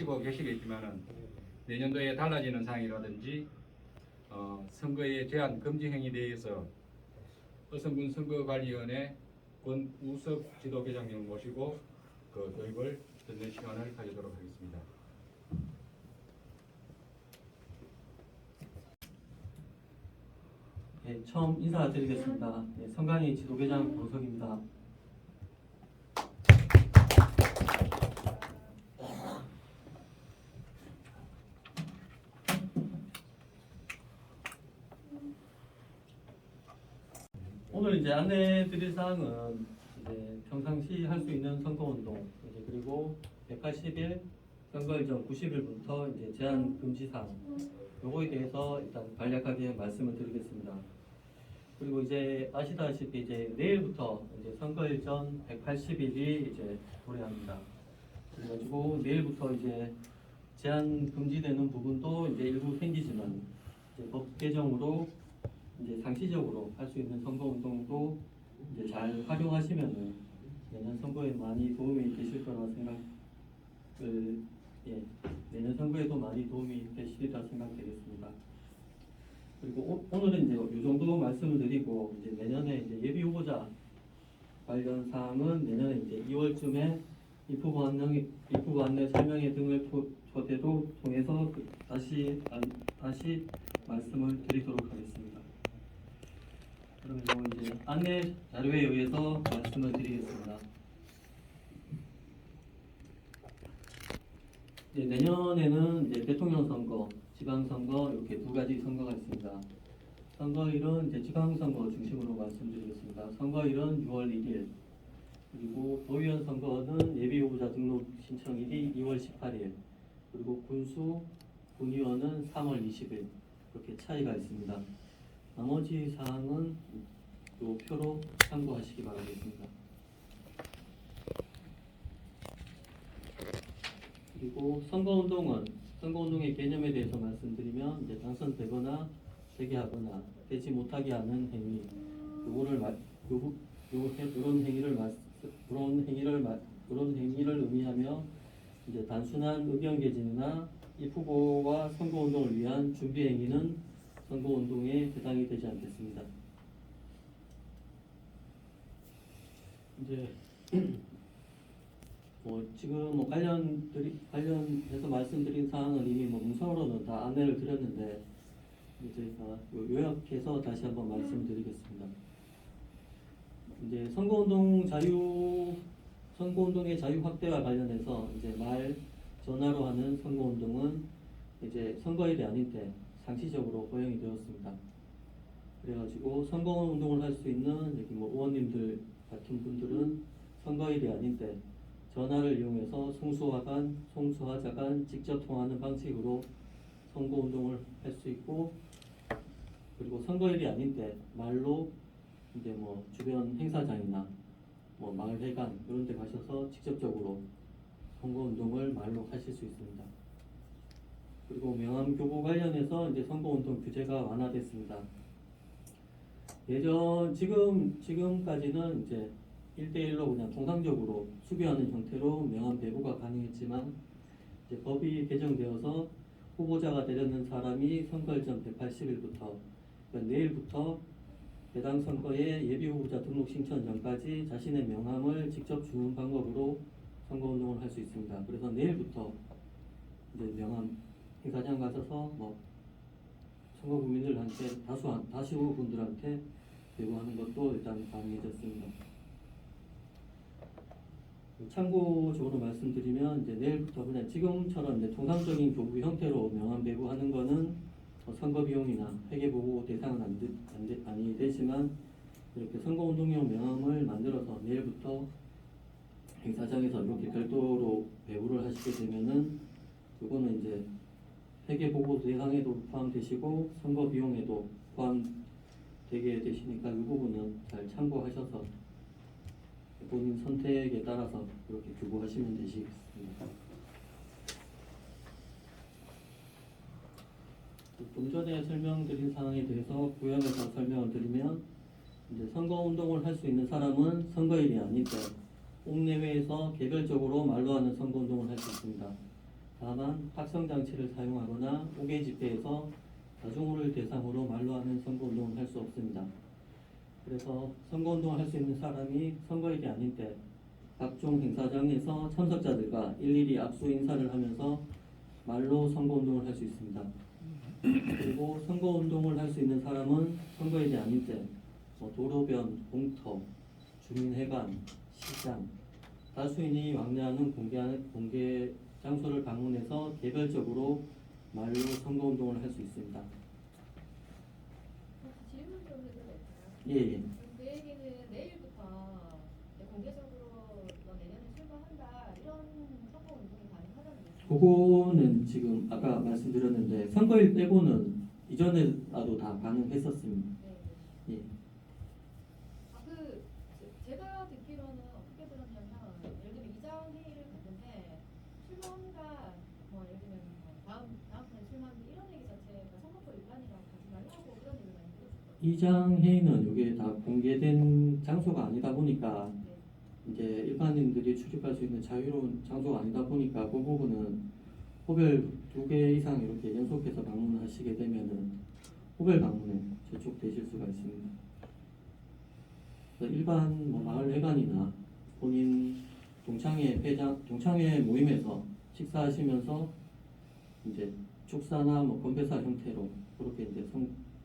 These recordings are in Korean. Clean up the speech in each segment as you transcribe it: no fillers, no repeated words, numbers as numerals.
아시고 계시겠지만은 내년도에 달라지는 사항이라든지 선거의 제한 금지 행위에 대해서 어성군 선거관리위원회 권우석 지도계장님을 모시고 그 교육을 듣는 시간을 가지도록 하겠습니다. 네, 처음 인사드리겠습니다. 네, 선관위 지도계장 권우석입니다. 오늘 이제 안내드릴 사항은 이제 평상시 할 수 있는 선거운동, 이제 그리고 180일 선거일 전 90일부터 이제 제한 금지 사항, 요거에 대해서 일단 간략하게 말씀을 드리겠습니다. 그리고 이제 아시다시피 이제 내일부터 이제 선거일 전 180일이 이제 도래합니다. 그래가지고 내일부터 이제 제한 금지되는 부분도 이제 일부 생기지만 이제 법 개정으로 이제 상시적으로 할 수 있는 선거 운동도 이제 잘 활용하시면은 내년 선거에 많이 도움이 되실 거라 생각을 내년 선거에도 많이 도움이 되시리라 생각되겠습니다. 그리고 오늘은 이제 이 정도 말씀을 드리고 이제 내년에 이제 예비 후보자 관련 사항은 내년에 이제 2월쯤에 입후보 안내 설명회 등을 토대로 통해서 다시 말씀을 드리도록 하겠습니다. 그럼 이제 안내 자료에 의해서 말씀을 드리겠습니다. 이제 내년에는 이제 대통령 선거, 지방선거 이렇게 두 가지 선거가 있습니다. 선거일은 이제 지방선거 중심으로 말씀드리겠습니다. 선거일은 6월 1일, 그리고 도의원 선거는 예비후보자 등록 신청일이 2월 18일, 그리고 군의원은 3월 20일 그렇게 차이가 있습니다. 나머지 사항은 요 표로 참고하시기 바라겠습니다. 그리고 선거운동의 개념에 대해서 말씀드리면 이제 당선되거나 되게 하거나 되지 못하게 하는 행위, 이런 행위를 의미하며 이제 단순한 의견 개진이나 이 후보와 선거운동을 위한 준비 행위는 선거운동에 해당이 되지 않겠습니다. 이제 지금 관련해서 말씀드린 사항은 이미 문서로는 다 안내를 드렸는데 이제 요약해서 다시 한번 말씀드리겠습니다. 이제 선거운동의 자유 확대와 관련해서 이제 전화로 하는 선거운동은 이제 선거일이 아닐 때 상시적으로 허용이 되었습니다. 그래가지고 선거운동을 할 수 있는 여기 의원님들 같은 분들은 선거일이 아닌 때 전화를 이용해서 송수하자 간 직접 통화하는 방식으로 선거운동을 할 수 있고, 그리고 선거일이 아닌 때 말로 이제 주변 행사장이나 마을회관 이런 데 가셔서 직접적으로 선거운동을 말로 하실 수 있습니다. 그리고 명함교부 관련해서 이제 선거운동 규제가 완화됐습니다. 지금까지는 이제 1대1로 그냥 통상적으로 수교하는 형태로 명함 배부가 가능했지만 이제 법이 개정되어서 후보자가 되려는 사람이 선거일 전 180일부터 그러니까 내일부터 해당 선거의 예비후보자 등록 신청 전까지 자신의 명함을 직접 주는 방법으로 선거운동을 할 수 있습니다. 그래서 내일부터 이제 명함 행사장 가셔서 선거 국민들한테 다수 분들한테 배부하는 것도 일단 가능해졌습니다. 참고적으로 말씀드리면 이제 내일부터 그냥 지금처럼 이제 통상적인 교부 형태로 명함 배부하는 거는 선거 비용이나 회계보고 대상은 아니 되지만 이렇게 선거운동용 명함을 만들어서 내일부터 행사장에서 이렇게 별도로 배부를 하시게 되면은 이거는 이제 회계보고 대상에도 포함되시고 선거 비용에도 포함되게 되시니까 이 부분은 잘 참고하셔서 본인 선택에 따라서 그렇게 교부하시면 되시겠습니다. 좀 전에 설명드린 사항에 대해서 부연해서 설명을 드리면 이제 선거운동을 할 수 있는 사람은 선거일이 아닐 때 옥내외에서 개별적으로 말로 하는 선거운동을 할 수 있습니다. 다만 확성장치를 사용하거나 5개 집회에서 다중을 대상으로 말로 하는 선거운동을 할 수 없습니다. 그래서 선거운동을 할 수 있는 사람이 선거일이 아닌 때 각종 행사장에서 참석자들과 일일이 압수 인사를 하면서 말로 선거운동을 할 수 있습니다. 그리고 선거운동을 할 수 있는 사람은 선거일이 아닌 때 도로변, 공터, 주민회관, 시장, 다수인이 왕래하는 공개 장소를 방문해서 개별적으로 말로 선거운동을 할 수 있습니다. 혹시 질문 좀 해도 될까요? 예. 그 얘기는 내일부터 이제 공개적으로 너 내년에 출마한다 이런 선거 운동이 가능하다는 거죠? 그거는 지금 아까 말씀드렸는데 선거일 빼고는 이전에라도 다 가능했었습니다. 네. 예. 제가 듣기로는 어떻게 들었냐면 예를 들면 이장 회의를 갔는데 출마한다 뭐 예를 들면 뭐 다음 달 출마한다 이런 얘기 자체가 선거법 위반이라고 하지 말라고 그런 얘기를 많이 들었어요. 이장 회의는 이게 다 공개된 장소가 아니다 보니까 네. 이제 일반인들이 출입할 수 있는 자유로운 장소가 아니다 보니까 그 부분은 호별 2개 이상 이렇게 연속해서 방문하시게 되면은 호별 방문에 저촉되실 수가 있습니다. 그래서 일반 마을 회관이나 본인 동창회 모임에서 식사하시면서 이제 축사나 건배사 형태로 그렇게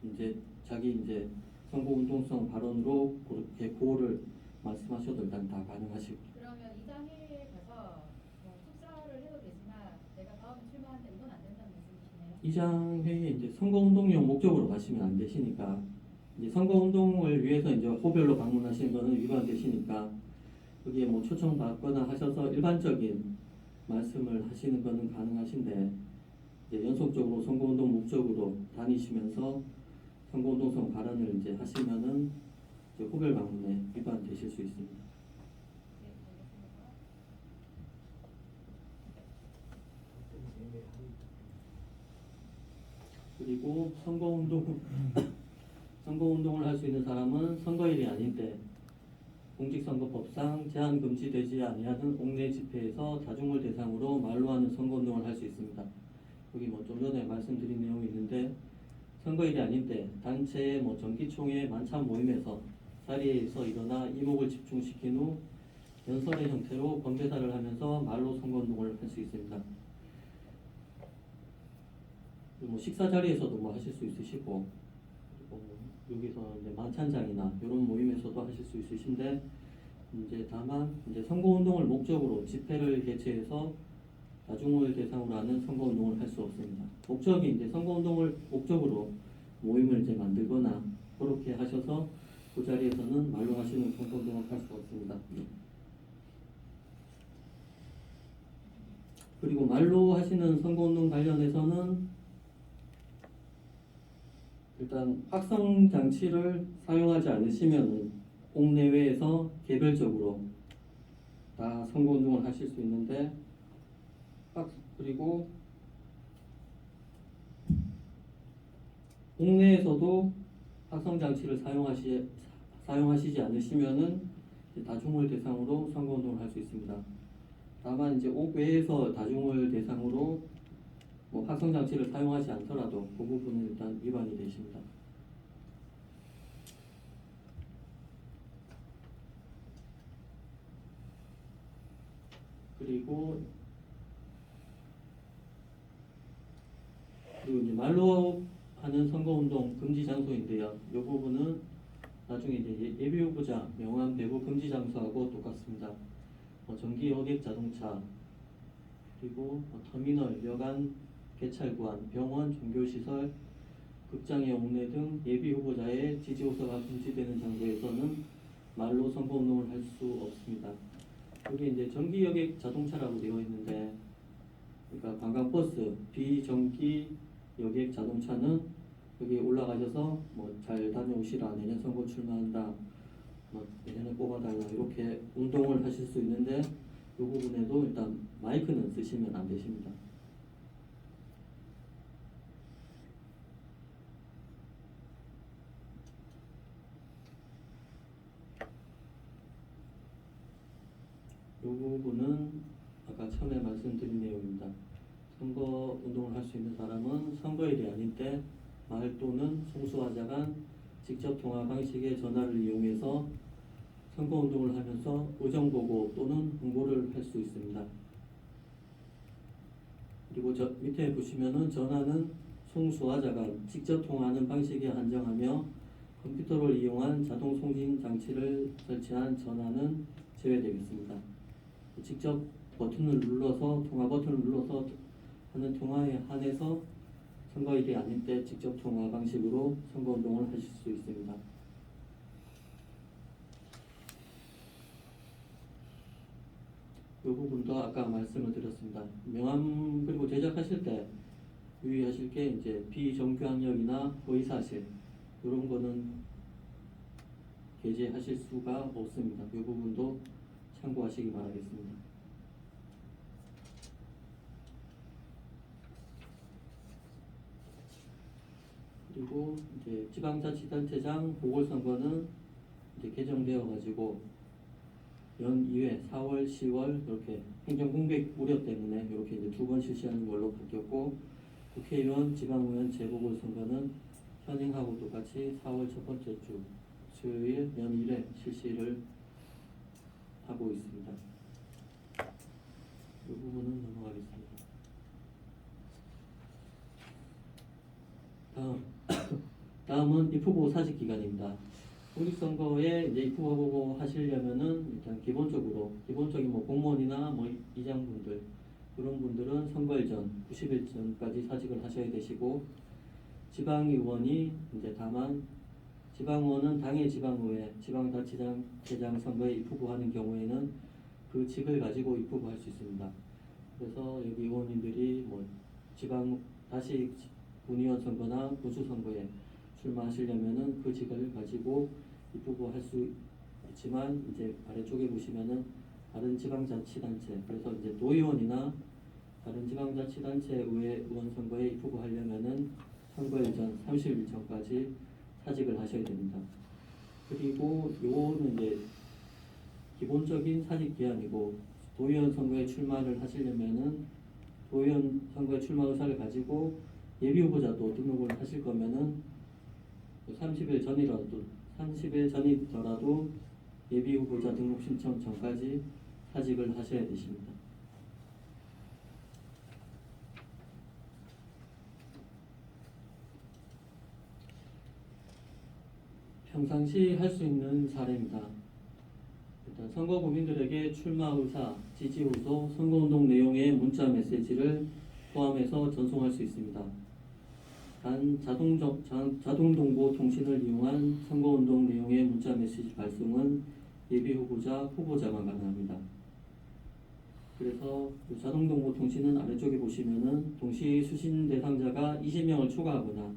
이제 자기 이제 선거 운동성 발언으로 그렇게 구호를 말씀하셔도 일단 다 가능하시고. 그러면 이장 회의에 가서 뭐 축사를 해도 되지만 내가 다음에 출마한다 이건 안 된다는 말씀이시네요. 이장 회의에 이제 선거 운동용 목적으로 가시면 안 되시니까 이제 선거 운동을 위해서 이제 호별로 방문하시는 거는 위반되시니까 거기에 초청 받거나 하셔서 일반적인 말씀을 하시는 거는 가능하신데 이제 연속적으로 선거 운동 목적으로 다니시면서 선거 운동성 발언을 이제 하시면은 이제 호별 방문에 위반되실 수 있습니다. 네, 알겠습니다. 그리고 선거운동을 할 수 있는 사람은 선거일이 아닌 때 공직선거법상 제한 금지되지 아니하는 옥내 집회에서 다중을 대상으로 말로 하는 선거운동을 할 수 있습니다. 여기 좀 전에 말씀드린 내용이 있는데 선거일이 아닌 때 단체의 정기총회 만찬 모임에서 자리에서 일어나 이목을 집중시킨 후 연설의 형태로 건배사를 하면서 말로 선거운동을 할 수 있습니다. 식사 자리에서도 하실 수 있으시고 여기서 이제 만찬장이나 이런 모임에서도 하실 수 있으신데 이제 다만 이제 선거운동을 목적으로 집회를 개최해서 다중을 대상으로 하는 선거운동을 할 수 없습니다. 목적이 이제 선거운동을 목적으로 모임을 이제 만들거나 그렇게 하셔서 그 자리에서는 말로 하시는 선거운동을 할 수 없습니다. 그리고 말로 하시는 선거운동 관련해서는 일단 확성 장치를 사용하지 않으시면 옥내외에서 개별적으로 다 선거운동을 하실 수 있는데 그리고 옥내에서도 확성 장치를 사용하시지 않으시면은 다중을 대상으로 선거운동을 할 수 있습니다. 다만 이제 옥외에서 다중을 대상으로 확성 장치를 사용하지 않더라도 그 부분은 일단 위반이 되십니다. 그리고 이제 말로 하는 선거운동 금지 장소인데요. 이 부분은 나중에 이제 예비 후보자 명함 배부 금지 장소하고 똑같습니다. 전기 여객 자동차 그리고 터미널, 여관, 개찰구안, 병원, 종교시설, 극장의 옥내 등 예비 후보자의 지지 호소가 금지되는 장소에서는 말로 선거운동을 할 수 없습니다. 여기 이제 전기 여객 자동차라고 되어 있는데, 그러니까 관광버스, 비전기 여객 자동차는 여기 올라가셔서 잘 다녀오시라, 내년 선거 출마한다, 내년에 뽑아달라 이렇게 운동을 하실 수 있는데 이 부분에도 일단 마이크는 쓰시면 안 되십니다. 이 부분은 아까 처음에 말씀드린 내용입니다. 할 수 있는 사람은 선거일이 아닌 때 마을 또는 송수화자 간 직접 통화 방식의 전화를 이용해서 선거운동을 하면서 의정보고 또는 홍보를 할 수 있습니다. 그리고 저 밑에 보시면은 전화는 송수화자 간 직접 통화하는 방식에 한정하며 컴퓨터를 이용한 자동 송진 장치를 설치한 전화는 제외되겠습니다. 직접 버튼을 눌러서 통화 버튼을 눌러서 하는 통화에 한해서 선거일이 아닌 때 직접 통화 방식으로 선거운동을 하실 수 있습니다. 이 부분도 아까 말씀을 드렸습니다. 명함 그리고 제작하실 때 유의하실 게 이제 비정규학력이나 허위사실 이런 거는 게재하실 수가 없습니다. 이 부분도 참고하시기 바라겠습니다. 그리고 이제 지방자치단체장 보궐선거는 이제 개정되어 가지고 연 2회 4월, 10월 이렇게 행정공백 우려 때문에 이렇게 이제 2번 실시하는 걸로 바뀌었고 국회의원, 지방의원 재보궐선거는 현행하고 똑같이 4월 첫 번째 주 수요일 연 1회 실시를 하고 있습니다. 이 부분은 넘어가겠습니다. 다음은 입후보 사직 기간입니다. 공직선거에 이제 입후보 하시려면은 일단 기본적인 뭐 공무원이나 뭐 이장분들 그런 분들은 선거일 전 90일 전까지 사직을 하셔야 되시고 지방의원이 이제 다만 지방의원은 당의 지방의회 지방자치단체장 선거에 입후보하는 경우에는 그 직을 가지고 입후보할 수 있습니다. 그래서 여기 의원님들이 뭐 지방 다시 군의원 선거나 군수 선거에 출마하시려면은 그 직을 가지고 입후보할 수 있지만 이제 아래쪽에 보시면은 다른 지방자치단체 그래서 이제 도의원이나 다른 지방자치단체 의원 선거에 입후보하려면은 선거일 전 30일 전까지 사직을 하셔야 됩니다. 그리고 요거는 이제 기본적인 사직 기한이고 도의원 선거에 출마를 하시려면은 도의원 선거에 출마 의사를 가지고 예비 후보자도 등록을 하실 거면은 30일 전이더라도 예비 후보자 등록 신청 전까지 사직을 하셔야 되십니다. 평상시 할 수 있는 사례입니다. 일단 선거 구민들에게 출마 의사, 지지 호소, 선거운동 내용의 문자 메시지를 포함해서 전송할 수 있습니다. 단 자동동보 통신을 이용한 선거운동 내용의 문자 메시지 발송은 예비 후보자만 가능합니다. 그래서 자동동보 통신은 아래쪽에 보시면은 동시 수신 대상자가 20명을 초과하거나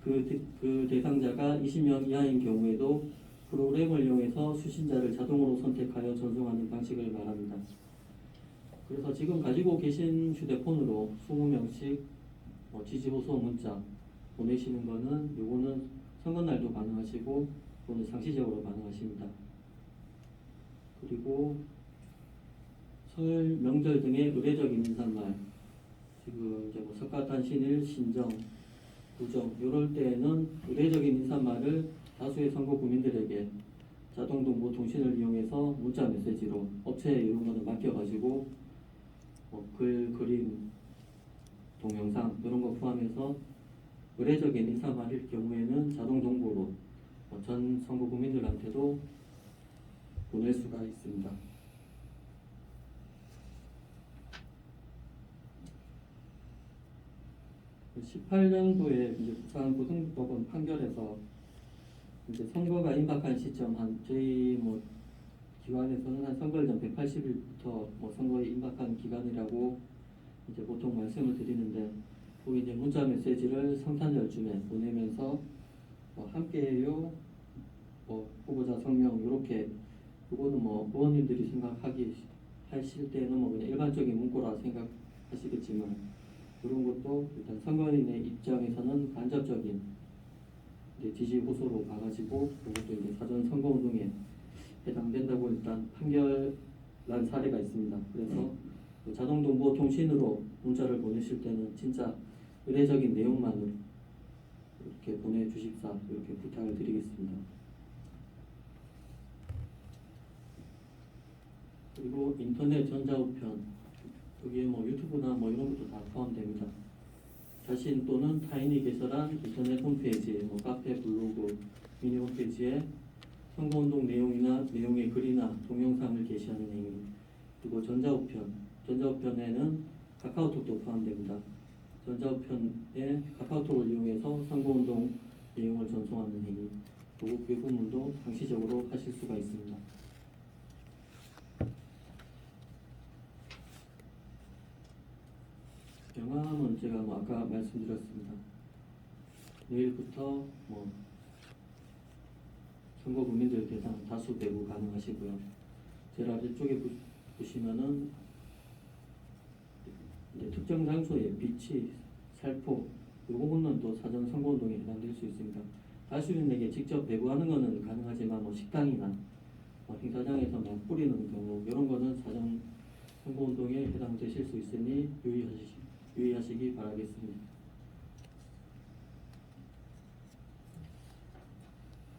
그 대상자가 20명 이하인 경우에도 프로그램을 이용해서 수신자를 자동으로 선택하여 전송하는 방식을 말합니다. 그래서 지금 가지고 계신 휴대폰으로 20명씩 지지호소 문자 보내시는 거는 요거는 선거날도 가능하시고 또는 상시적으로 가능하십니다. 그리고 설, 명절 등의 의례적인 인사말 지금 이제 뭐 석가탄신일, 신정, 구정 이럴 때에는 의례적인 인사말을 다수의 선거 구민들에게 자동동보 통신을 이용해서 문자 메시지로 업체 이런 거는 맡겨가지고 글, 그림, 동영상 이런 거 포함해서 의례적인 인사말일 경우에는 자동동보로 전 선거 구민들한테도 보낼 수가 있습니다. 18년도에 이제 부산고등법원 판결에서 이제 선거가 임박한 시점 저희 기관에서는 한 선거일 전 180일부터 선거에 임박한 기간이라고 이제 보통 말씀을 드리는데 거기 이제 문자 메시지를 성탄절쯤에 보내면서 함께해요, 후보자 성명 이렇게 그거는 의원님들이 하실 때는 그냥 일반적인 문구라 생각하시겠지만 그런 것도 일단 선거인의 입장에서는 간접적인 지지 호소로 가가지고 그것도 이제 사전 선거운동에 해당된다고 일단 판결 난 사례가 있습니다. 그래서 그 자동동보 통신으로 문자를 보내실 때는 진짜 의례적인 내용만으로 이렇게 보내주십사 이렇게 부탁을 드리겠습니다. 그리고 인터넷 전자우편 여기에 뭐 유튜브나 뭐 이런 것도 다 포함됩니다. 자신 또는 타인이 개설한 인터넷 홈페이지, 뭐 카페, 블로그, 미니 홈페이지에 선거운동 내용이나 내용의 글이나 동영상을 게시하는 행위. 그리고 전자우편에는 카카오톡도 포함됩니다. 전자우편에 카카오톡을 이용해서 선거운동 내용을 전송하는 행위. 그리고 외부문도 상시적으로 하실 수가 있습니다. 명함은 제가 뭐 아까 말씀드렸습니다. 내일부터 뭐 선거 국민들 대상 다수 배부 가능하시고요. 제가 이쪽에 보시면은 이제 특정 장소에 비치, 살포, 요 부분은 또 사전 선거운동에 해당될 수 있습니다. 다수인에게 직접 배부하는 것은 가능하지만 뭐 식당이나 뭐 행사장에서 막 뿌리는 경우 이런 거는 사전 선거운동에 해당되실 수 있으니 유의하시기 바라겠습니다.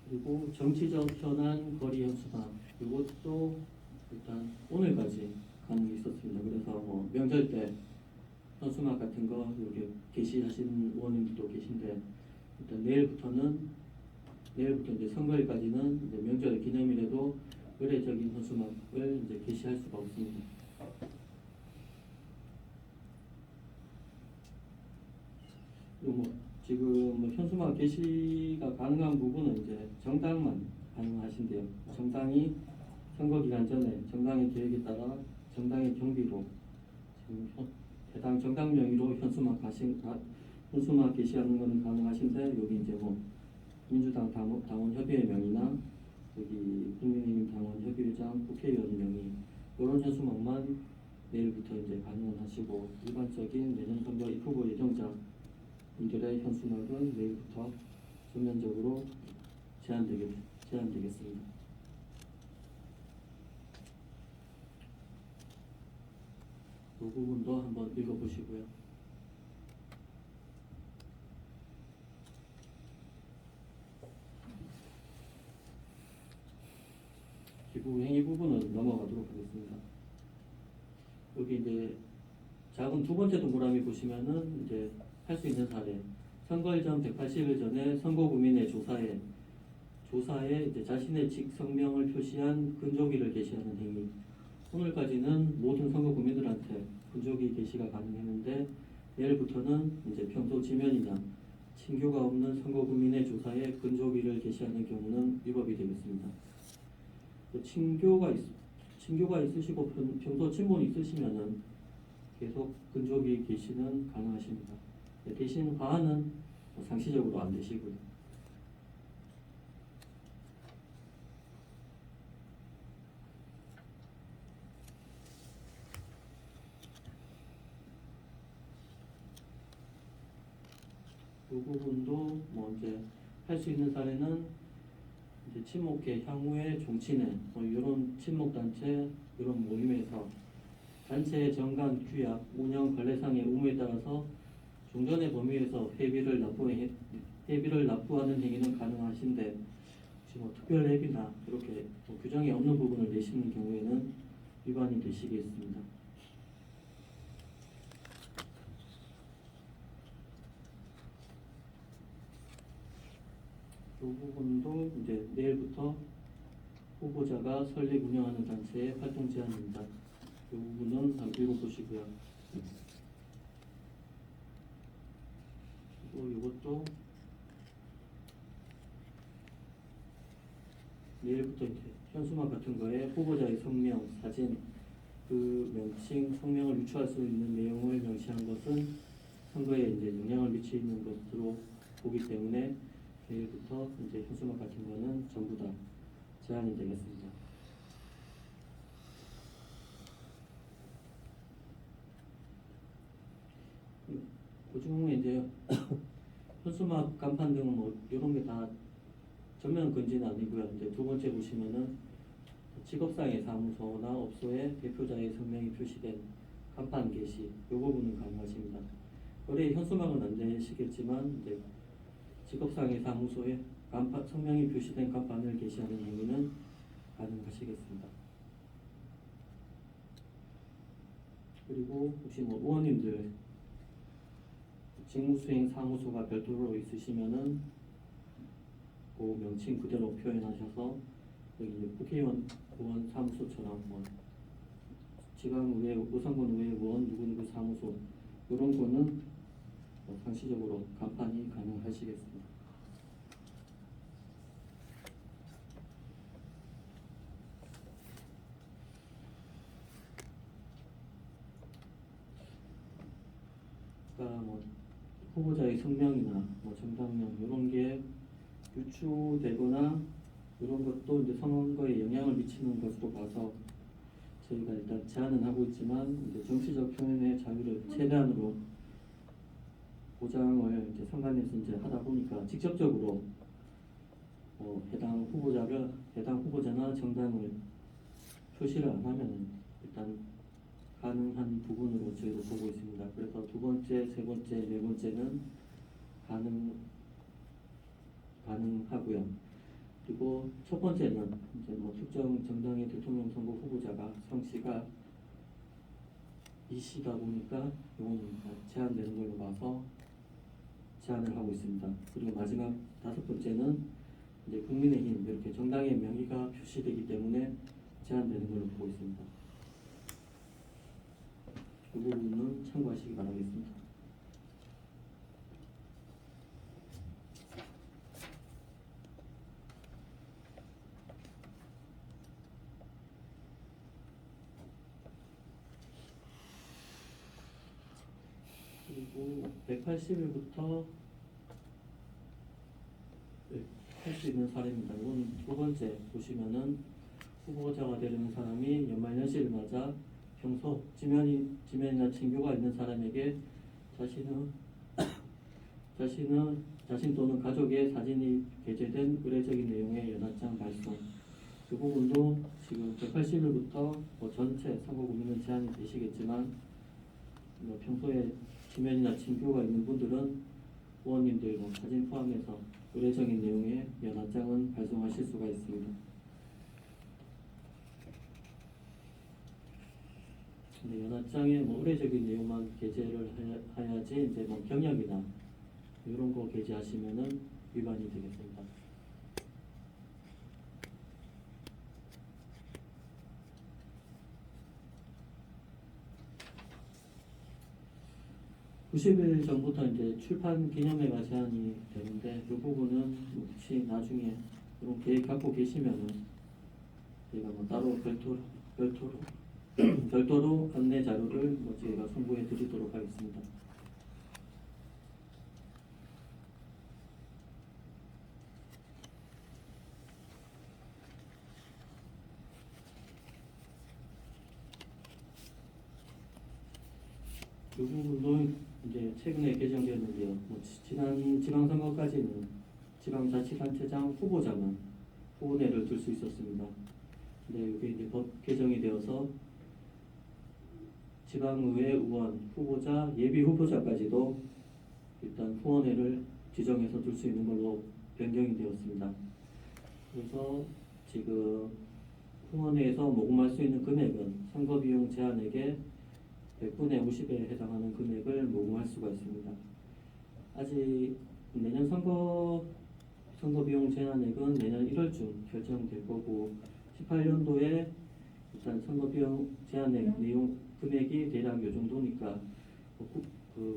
그리고 정치적 현안 거리 현수막 이것도 일단 오늘까지 가능이 있었습니다. 그래서 뭐 명절 때 현수막 같은 거 이렇게 게시하시는 의원님들도 계신데 일단 내일부터 이제 선거일까지는 이제 명절 기념일에도 의례적인 현수막을 이제 게시할 수가 없습니다. 그리고 뭐 지금 뭐 현수막 게시가 가능한 부분은 이제 정당만 가능하신데요. 정당이 선거 기간 전에 정당의 계획에 따라 정당의 경비로 지금 해당 정당 명의로 현수막 게시하는 것은 가능하신데 여기 이제 뭐 민주당 당원 협의회 명의나 여기 국민의힘 당원 협의회장 국회의원 명의 이런 현수막만 내일부터 이제 가능하시고 일반적인 내년 선거 후보 예정자분들의 현수막은 내일부터 전면적으로 제한되겠습니다. 이 부분도 한번 읽어보시고요. 기부 행위 부분은 넘어가도록 하겠습니다. 여기 이제 작은 두 번째 동그라미 보시면은 이제 할 수 있는 사례. 선거일 전 180일 전에 선거 구민의 조사에 이제 자신의 직 성명을 표시한 근조기를 게시하는 행위. 오늘까지는 모든 선거 구민들한테 근조기 게시가 가능했는데 내일부터는 이제 평소 지면이나 친교가 없는 선거 구민의 조사에 근조기를 게시하는 경우는 위법이 되겠습니다. 친교가 있으시고 평소 친분이 있으시면은 계속 근조기 게시는 가능하십니다. 대신 화환은 상시적으로 안 되시고요. 이 부분도 뭐 이제 할 수 있는 사례는 이제 친목회, 향후의 종친회 뭐 이런 친목단체 이런 모임에서 단체의 정관, 규약, 운영 관례상의 의무에 따라서 종전의 범위에서 회비를 납부하는 행위는 가능하신데 혹시 뭐 특별 회비나 이렇게 뭐 규정이 없는 부분을 내시는 경우에는 위반이 되시겠습니다. 이 부분도 이제 내일부터 후보자가 설립 운영하는 단체의 활동 제한입니다. 이 부분은 한번 읽어보시고요. 그리고 이것도 내일부터 이제 현수막 같은 거에 후보자의 성명, 사진, 그 명칭, 성명을 유추할 수 있는 내용을 명시한 것은 선거에 이제 영향을 미치는 것으로 보기 때문에 내일부터 이제 현수막 같은 거는 전부 다 제한이 되겠습니다. 그중에 이제 현수막, 간판 등 뭐 이런 게 다 전면 금지는 아니고요. 이제 두 번째 보시면은 직업상의 사무소나 업소에 대표자의 성명이 표시된 간판 게시 이 부분은 가능하십니다. 거래 현수막은 안 되시겠지만 이제 직업상의 사무소에 간판, 성명이 표시된 간판을 게시하는 행위는 가능하시겠습니다. 그리고 혹시 뭐 의원님들 직무수행 사무소가 별도로 있으시면은 그 명칭 그대로 표현하셔서 여기 이제 국회의원 의원 사무소처럼 뭐 지방의회, 의성군의회 의원 누구누구 사무소 이런 거는 상시적으로 간판이 가능하시겠습니다. 그러니까 뭐 후보자의 성명이나 뭐 정당명 이런 게 유추되거나 이런 것도 이제 선거에 영향을 미치는 것으로 봐서 저희가 일단 제한은 하고 있지만 이제 정치적 표현의 자유를 최대한으로 보장을 이제 선관위에서 이제 하다 보니까 직접적으로 해당 후보자나 정당을 표시를 안 하면 일단 가능한 부분으로 저희도 보고 있습니다. 그래서 두 번째, 세 번째, 네 번째는 가능하고요. 그리고 첫 번째는 이제 뭐 특정 정당의 대통령 선거 후보자가 성씨가 이씨다 보니까 이거는 제한되는 걸로 봐서 제한을 하고 있습니다. 그리고 마지막 다섯 번째는 이제 국민의힘 이렇게 정당의 명의가 표시되기 때문에 제한되는 걸로 보고 있습니다. 이 부분은 참고하시기 바라겠습니다. 그리고 180일부터 할 수 있는 사례입니다. 이건 두 번째 보시면은 후보자가 되려는 사람이 연말연시를 맞아 평소 지면이나 친교가 있는 사람에게 자신 또는 가족의 사진이 게재된 의례적인 내용의 연합장 발송. 이 부분도 지금 180일부터 전체 선거 국민은 제한이 되시겠지만 평소에 지면이나 친교가 있는 분들은 의원님들 사진 포함해서 의례적인 내용의 연합장은 발송하실 수가 있습니다. 근데 연합장에 의례적인 내용만 게재를 해야지 이제 경력이나 이런 거 게재하시면은 위반이 되겠습니다. (90일) 전부터 이제 출판 기념회가 제한이 되는데 이 부분은 혹시 나중에 이런 계획 갖고 계시면은 저희가 따로 별도로 안내 자료를 저희가 송부해 드리도록 하겠습니다. 이 부분도 이제 최근에 개정되었는데요. 지난 지방선거까지는 지방자치단체장 후보자만 후원회를 들 수 있었습니다. 근데 이게 이제 법 개정이 되어서 지방의회 의원, 후보자, 예비 후보자까지도 일단 후원회를 지정해서 둘 수 있는 걸로 변경이 되었습니다. 그래서 지금 후원회에서 모금할 수 있는 금액은 선거비용 제한액의 100분의 50에 해당하는 금액을 모금할 수가 있습니다. 아직 내년 선거비용 제한액은 내년 1월쯤 결정될 거고 18년도에 일단 선거비용 제한액 내용 금액이 대략 이 정도니까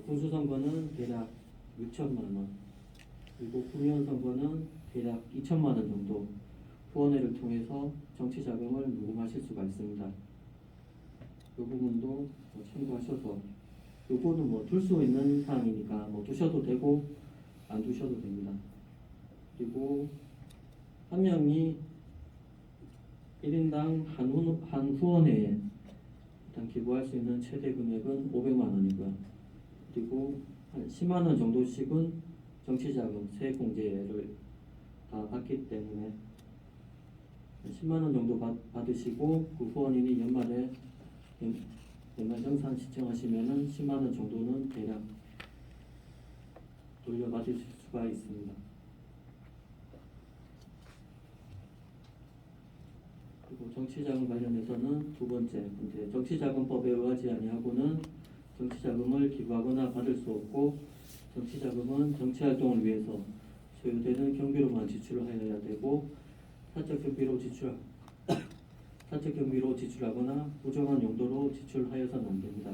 군수선거는 대략 6천만 원, 그리고 구의원 선거는 대략 2천만 원 정도 후원회를 통해서 정치 자금을 모금하실 수가 있습니다. 이 부분도 참고하셔서 요거는 둘 수 있는 사항이니까 두셔도 되고 안 두셔도 됩니다. 그리고 한 명이 1인당 한 후원회에 일단 기부할 수 있는 최대 금액은 500만 원이고요. 그리고 한 10만 원 정도씩은 정치자금 세액공제를 다 받기 때문에 10만 원 정도 받으시고 그 후원인이 연말에 연말정산 신청하시면은 10만 원 정도는 대략 돌려받으실 수가 있습니다. 그리고 정치자금 관련해서는 두 번째, 이제 정치자금법에 의하지 아니하고는 정치자금을 기부하거나 받을 수 없고, 정치자금은 정치활동을 위해서 소요되는 경비로만 지출하여야 되고, 사적 경비로 지출하거나 부정한 용도로 지출하여서는 안 됩니다.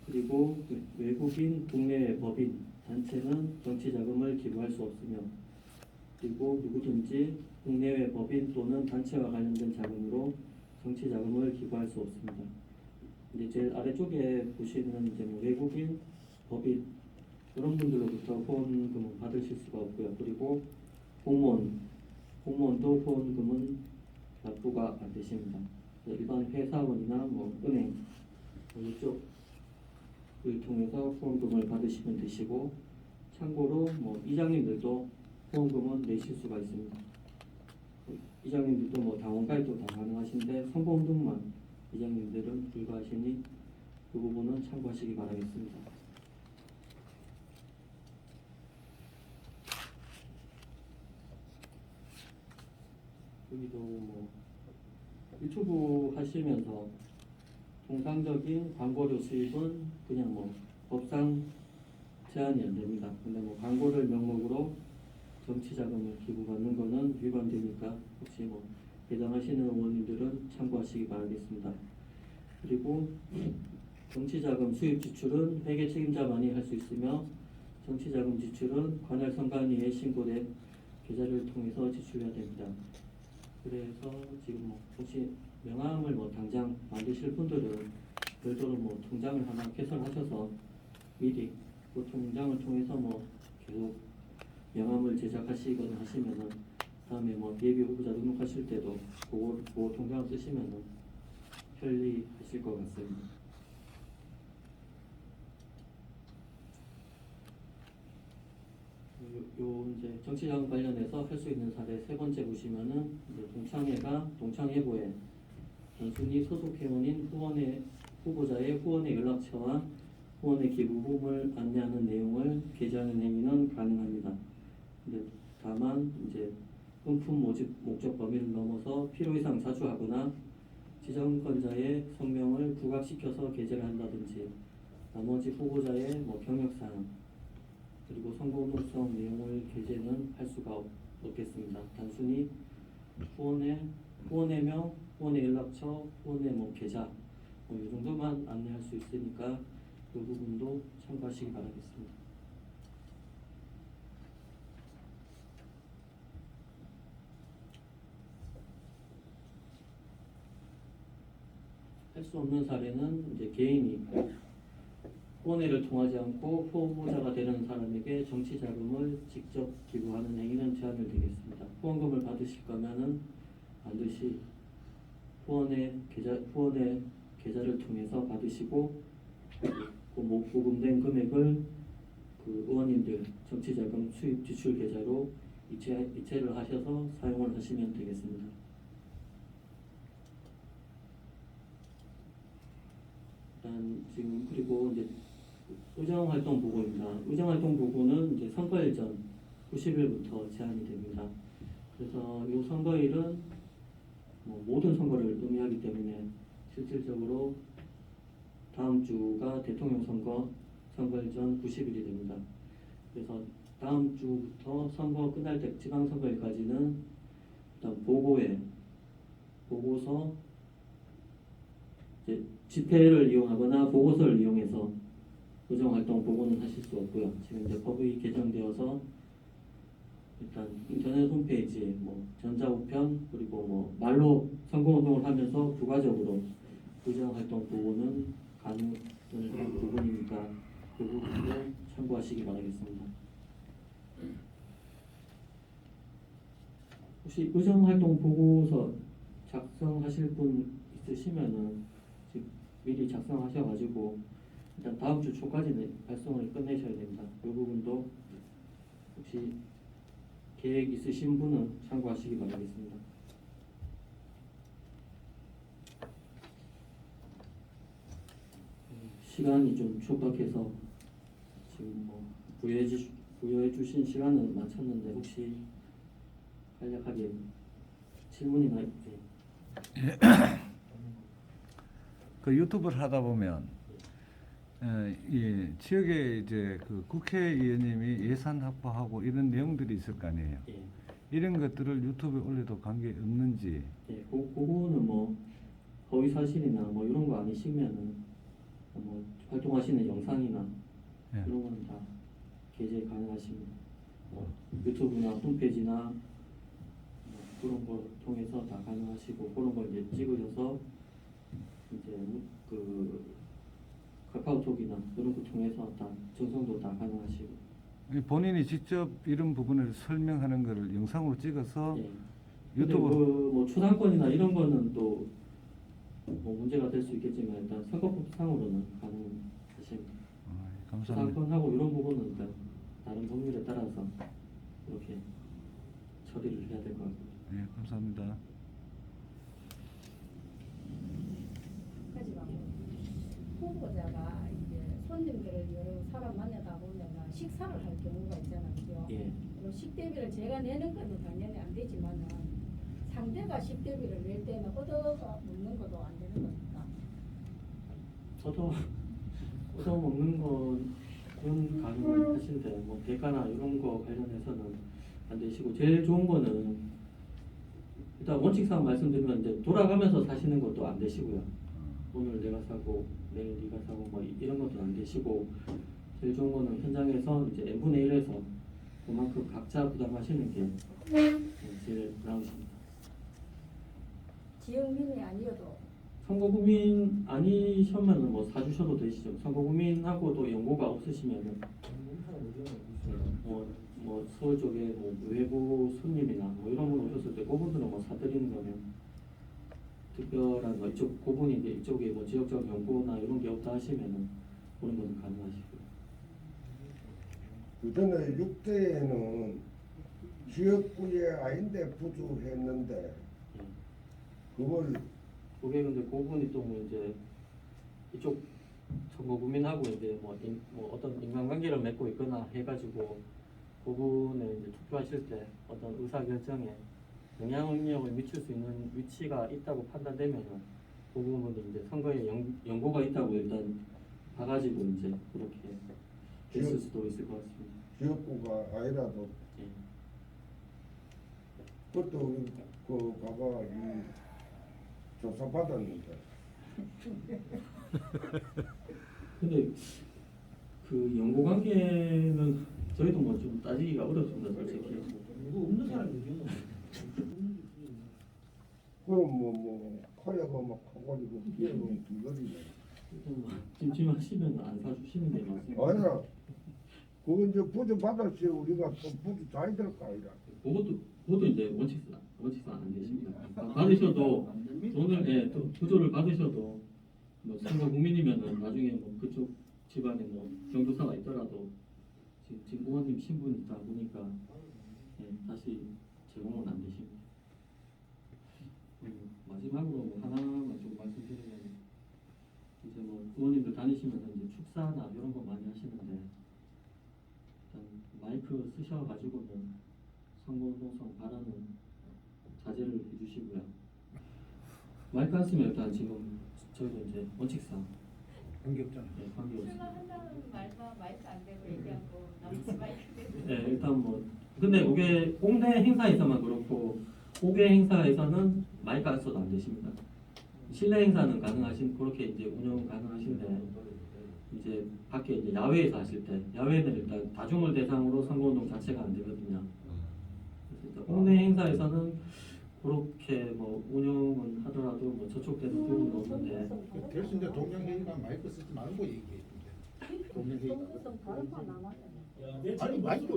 그리고 외국인, 국내외 법인, 단체는 정치자금을 기부할 수 없으며, 그리고 누구든지 국내외 법인 또는 단체와 관련된 자금으로 정치자금을 기부할 수 없습니다. 이제 제일 아래쪽에 보시는 이제 뭐 외국인, 법인 이런 분들로부터 후원금은 받으실 수가 없고요. 그리고 공무원도 후원금은 납부가 안 되십니다. 일반 회사원이나 뭐 은행 이쪽을 통해서 후원금을 받으시면 되시고, 참고로 뭐 이장님들도 후원금은 내실 수가 있습니다. 이장님들도 뭐 당원가입도 다 가능하신데 선거운동만 이장님들은 불가하시니 그 부분은 참고하시기 바라겠습니다. 여기도 뭐 유튜브 하시면서 통상적인 광고료 수입은 그냥 뭐 법상 제한이 안 됩니다. 근데 뭐 광고를 명목으로 정치자금을 기부받는 거는 위반되니까 혹시 뭐 해당하시는 의원님들은 참고하시기 바라겠습니다. 그리고 정치자금 수입 지출은 회계 책임자만이 할 수 있으며, 정치자금 지출은 관할 선관위에 신고된 계좌를 통해서 지출해야 됩니다. 그래서 지금 뭐 혹시 명함을 뭐 당장 만드실 분들은 별도로 뭐 통장을 하나 개설하셔서 미리 그 통장을 통해서 뭐 계속 명함을 제작하시거나 하시면은 다음에 뭐 예비 후보자 등록하실 때도 그 통장을 쓰시면은 편리하실 것 같습니다. 요 이제 정치자금 관련해서 할 수 있는 사례 세 번째 보시면은 이제 동창회보에 단순히 소속 회원인 후보자의 후원의 연락처와 후원의 기부금을 안내하는 내용을 게재하는 행위는 가능합니다. 근데 다만 이제 금품 모집 목적 범위를 넘어서 필요 이상 자주 하거나 지정권자의 성명을 부각시켜서 게재를 한다든지, 나머지 후보자의 뭐 경력사항 그리고 선거운동성 내용을 게재는 할 수가 없겠습니다. 단순히 후원의 명, 후원의 연락처, 후원의 뭐 계좌 이 정도만 안내할 수 있으니까 그 부분도 참고하시기 바라겠습니다. 할 수 없는 사례는 이제 개인이 후원회를 통하지 않고 후보자가 되는 사람에게 정치 자금을 직접 기부하는 행위는 제한을 드리겠습니다. 후원금을 받으실 거면은 반드시 후원의 계좌를 통해서 받으시고, 그 모금된 금액을 그 의원님들 정치자금 수입 지출 계좌로 이체를 하셔서 사용을 하시면 되겠습니다. 일단 지금 그리고 이제 의정활동 보고입니다. 의정활동 보고는 이제 선거일 전 90일부터 제한이 됩니다. 그래서 이 선거일은 뭐 모든 선거를 의미하기 때문에 실질적으로 다음 주가 대통령 선거일 전 90일이 됩니다. 그래서 다음 주부터 선거 끝날 때 지방선거일까지는 일단 보고서 이제 집회를 이용하거나 보고서를 이용해서 의정활동 보고는 하실 수 없고요. 지금 이제 법이 개정되어서 일단 인터넷 홈페이지, 뭐 전자우편 그리고 뭐 말로 선거운동을 하면서 부가적으로 의정활동 보고는 가능한 부분이니까 그 부분도 참고하시기 바라겠습니다. 혹시 의정활동 보고서 작성하실 분 있으시면은 지금 미리 작성하셔가지고 일단 다음 주 초까지는 발송을 끝내셔야 됩니다. 이 부분도 혹시 계획 있으신 분은 참고하시기 바라겠습니다. 시간이 좀 촉박해서 지금 뭐 부여해 주신 시간은 마쳤는데 혹시 간략하게 질문이나 그 유튜브를 하다 보면 이 지역에 이제 그 국회의원님이 예산 확보하고 이런 내용들이 있을 거 아니에요. 예, 이런 것들을 유튜브에 올려도 관계 없는지. 예, 그거는 뭐 허위 사실이나 뭐 이런 거 아니시면은 뭐 활동하시는 영상이나 예. 이런 거는 다 게재 가능하십니다. 뭐 유튜브나 홈페이지나 뭐 그런 거 통해서 다 가능하시고 그런 걸 이제 찍으셔서 이제 그 카카오톡이나 이런 거 통해서 다 전송도 다 가능하시고. 본인이 직접 이런 부분을 설명하는 것을 영상으로 찍어서 예. 유튜브로. 그뭐 초상권이나 이런 거는 또 뭐 문제가 될 수 있겠지만 일단 선거법상으로는 가능하십니다. 감사합니다. 초상권하고 이런 부분은 일단 다른 법률에 따라서 이렇게 처리를 해야 될 것 같습니다. 네, 감사합니다. 하지만 후보자가 이제 손님들을 여러 사람 만나다 보면 식사를 할 경우가 있잖아요. 그죠? 예. 그리고 식대비를 제가 내는 것도 당연히 안 되지만은 상대가 식대비를 낼 때는 얻어 먹는 것도 안 되는 거니까. 얻어 먹는 건 가능하신데 뭐 대가나 이런 거 관련해서는 안 되시고 제일 좋은 거는 일단 원칙상 말씀드리면 이제 돌아가면서 사시는 것도 안 되시고요. 오늘 내가 사고 내일 네가 사고 뭐 이런 것도 안 되시고 제일 좋은 거는 현장에서 이제 n분의 1에서 그만큼 각자 부담하시는 게 제일 나으십니다. 지역민이 아니어도 선거구민 아니시면은 뭐 사주셔도 되시죠. 선거구민하고도 연고가 없으시면은 뭐 서울 쪽에 뭐 외부 손님이나 뭐 이런 분 오셨을 때 그분들은 뭐 사드리는 거면 특별한 뭐 이쪽 그분이 이제 이쪽에 뭐 지역적 연고나 이런 게 없다 하시면은 그런 거는 가능하시고요. 그전에 6대에는 지역구에 아닌데 부주했는데 그걸 그게 근데 그분이 또 뭐 이제 이쪽 선거구민하고 이제 뭐 어떤 인간관계를 맺고 있거나 해가지고 그분의 이제 투표하실 때 어떤 의사 결정에 영향력을 미칠 수 있는 위치가 있다고 판단되면은 그 부분은 이제 선거에 연고가 있다고 일단 봐가지고 이제 그렇게 됐을 수도 있을 것 같습니다. 지역구가 아니라도 예. 그것도 우리 그 봐봐 이 조사 받았는데 근데 그 연고 관계는 저희도 뭐 좀 따지기가 어렵습니다, 솔직히. 이거 없는 사람이죠. 그럼 뭐 커야가 막 커가지고 비어는 길거리네. 좀 찜찜하시면 안 사주시는 게 맞습니다. 아니라 그건 이제 부주 받았어요. 우리가 또 부주 다 해야 될거 아니라. 그것도 이제 원칙상 안 되십니다. 받으셔도 돈을 또 부조를 받으셔도 뭐 선거 국민이면은 나중에 뭐 그쪽 집안에 뭐 경조사가 있더라도 지금 의원님 신분이 있다 보니까 다시 제공은 안 되십니다. 마지막으로 뭐 하나만 좀 말씀드리면 이제 뭐 의원님들 다니시면서 이제 축사나 이런 거 많이 하시는데 일단 마이크 쓰셔가지고는 선거운동성 발언은 자제를 해주시고요. 마이크 안 쓰면 일단 지금 저희도 이제 원칙상 관계없잖아. 관계 없습니다. 출마한다는 말과 마이크 안 되고 얘기하고 나머지 마이크 되고. 네, 일단 뭐 근데 이게 공대 행사에서만 그렇고 공개 행사에서는 마이크 안 써도 안 되십니다. 실내 행사는 가능하신 그렇게 이제 운영 가능하신데 이제 밖에 이제 야외에서 하실 때 야외는 일단 다중을 대상으로 선거운동 자체가 안 되거든요. 그래서 일단 공대 행사에서는 그렇게 뭐 운영은 하더라도 뭐 저촉되는 부분은 없는데 될 수 있는데 동양회의가 마이크 쓰지 말고 얘기했는데. 동양회의가. 아니 마이크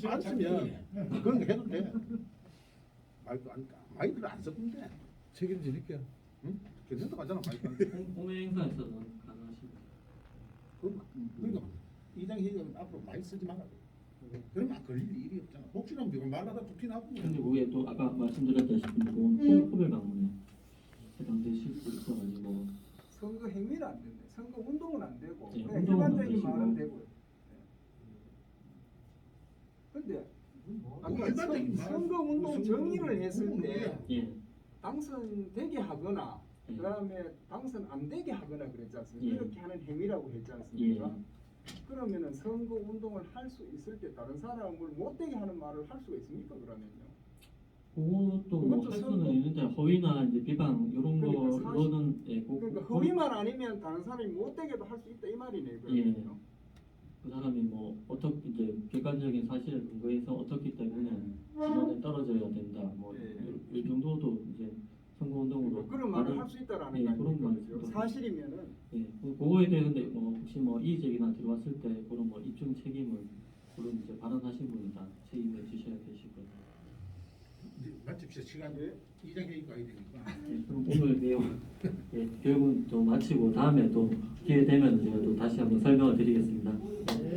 안 쓰면 그런 거 해도 돼. 마이크를 안 썼는데. 책임지니까. 응? 괜찮다 가잖아 마이크 안 쓰면. 공대 행사에서는 가능하십니다. 그러니까 이장 회의가 앞으로 마이크 쓰지 말아. 그러면 걸릴 일이 없잖아. 혹시나 뭐 말하다 툭 튀나고. 근데 그게 또 아까 말씀드렸다시피 그건 소급별 방문에 해당되실 수 있어가지고 선거 행위는 안 된대. 선거 운동은 안 되고 예, 그냥 운동은 안 일반적인 되시고. 말은 되고요. 근데 아까 일반적인 말은 선거 운동 무슨 정의를 했을 운동이야? 때 예. 당선되게 하거나 예. 그다음에 당선 안 되게 하거나 그랬지 않습니까? 예. 이렇게 하는 행위라고 했지 않습니까? 예. 그러면은 선거 운동을 할 수 있을 때 다른 사람을 못되게 하는 말을 할 수가 있습니까? 그러면요? 그것도 그것도 할 선거- 수는 있는데 허위나 이제 비방 이런 그러니까 사실- 거로는 예, 그러니까 허위만 아니면 다른 사람이 못되게도 할 수 있다 이 말이네요. 예. 그러면요. 그 사람이 뭐 어떻게 이제 객관적인 사실을 근거해서 어떻기 때문에 지원에 떨어져야 된다. 뭐 예. 이 정도도 이제 선거운동으로 그런 말을 할 수 있다라는 예, 거 그런 아닙니까? 말 그죠? 사실이면은 예, 그거에 대해 근데 뭐 혹시 뭐 이의제기나 들어왔을 때 그런 뭐 입증 책임을 그런 이제 발언하신 분이 다 책임을 지셔야 되시고. 이제 마칩시다. 시간 이장 회의가 아야 되니까. 예, 그럼 오늘 내용 예, 교육은 좀 마치고 다음에 또 기회 되면 제가 또 다시 한번 설명을 드리겠습니다. 예.